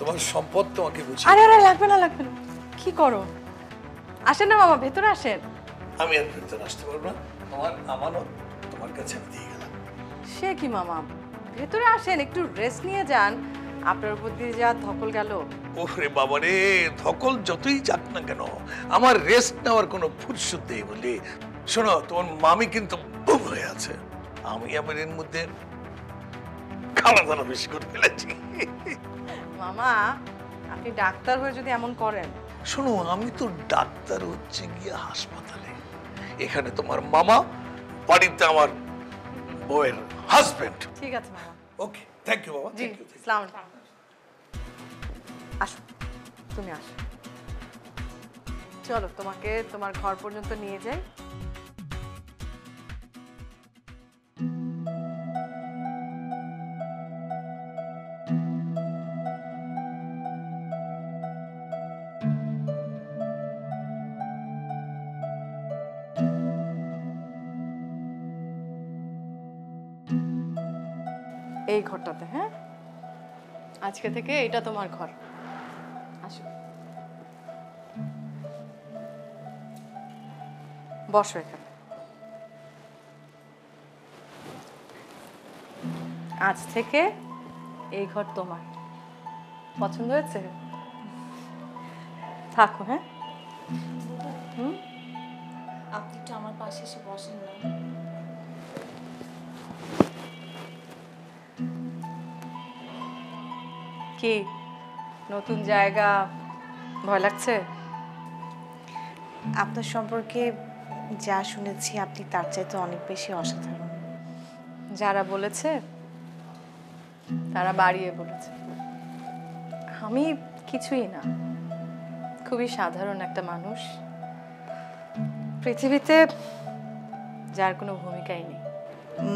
তোমার সম্পদ তোমাকে বুঝিয়ে। আরে আরে লাগবে না লাগবে না। কি করো? আসেন না মামা, ভেতরে আসেন। আমি আর ভেতরে আসতে পারবো না, তোমার আমানত তোমার কাছে আমি দিয়ে গেলাম। সে কি মামা, ভেতরে আসেন, একটু রেস্ট নিয়ে যান। আপনার উপর দিয়ে যা ধকল গেল। ওরে বাবা রে, ধকল যতই যাক না কেন আমার রেস্ট নেওয়ার কোনো ফুরসত নেই বলি। শোনো, তোমার মামি কিন্তু বুম হয়ে আছে, আমি আবার এর মধ্যে খাওয়া দাওয়া বেশি করে ফেলেছি। মামা, আপনি ডাক্তার হয়ে যদি এমন করেন। শোনো, আমি তো ডাক্তার হচ্ছে গিয়ে হাসপাতালে, এখানে তোমার মামা, বাড়িতে আমার বউয়ের হাজবেন্ড। ঠিক আছে মামা। ওকে, থ্যাংক ইউ বাবা। জি, আসসালামু আলাইকুম। আসো, তুমি আসো। চলো, তোমাকে তোমার ঘর পর্যন্ত নিয়ে যাই। এই ঘরটাতে, হ্যাঁ, আজকে থেকে এটা তোমার ঘর। আসো, বসো এখানে। আজ থেকে এই ঘর তোমার। পছন্দ হয়েছে? থাকো। হ্যাঁ, আপনি একটু আমার পাশে এসে বসেন না। কি নতুন জায়গা, ভয় লাগছে? আপনার সম্পর্কে যা শুনেছি আপনি তার চাইতে অনেক বেশি অসাধারণ। যারা বলেছে তারা বাড়িয়ে বলেছে। আমি কিছুই না, খুবই সাধারণ একটা মানুষ, পৃথিবীতে যার কোনো ভূমিকাই নেই।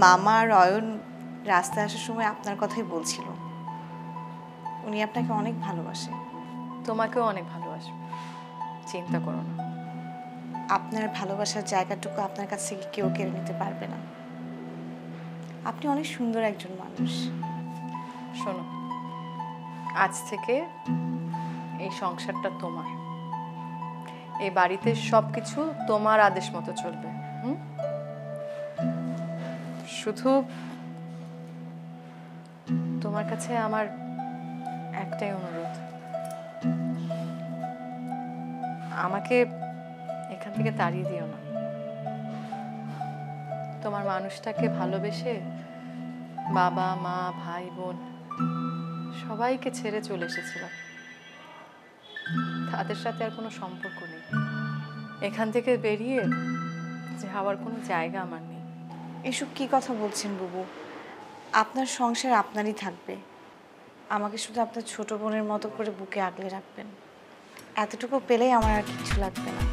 মামা আর অয়ন রাস্তায় আসার সময় আপনার কথাই বলছিল, উনি আপনাকে অনেক ভালোবাসে। তোমাকেও অনেক ভালোবাসবে, চিন্তা করো না। আপনার ভালোবাসার জায়গাটুকু আপনার কাছ থেকে কেউ কেড়ে নিতে পারবে না। আপনি অনেক সুন্দর একজন মানুষ। শোনো, আজ থেকে এই সংসারটা তোমার, এই বাড়িতে সবকিছু তোমার আদেশ মতো চলবে। শুধু তোমার কাছে আমার একটাই অনুরোধ, আমাকে এখান থেকে তাড়িয়ে দিও না। তোমার মানুষটাকে ভালোবেসে বাবা মা ভাই বোন সবাইকে ছেড়ে চলে এসেছিলাম, তাদের সাথে আর কোনো সম্পর্ক নেই। এখান থেকে বেরিয়ে যাওয়ার কোনো জায়গা আমার নেই। এসব কি কথা বলছেন বুবু? আপনার সংসার আপনারই থাকবে, আমাকে শুধু আপনার ছোট বোনের মতো করে বুকে আগলে রাখবেন, এতটুকু পেলেই আমার আর কিছু লাগবে না।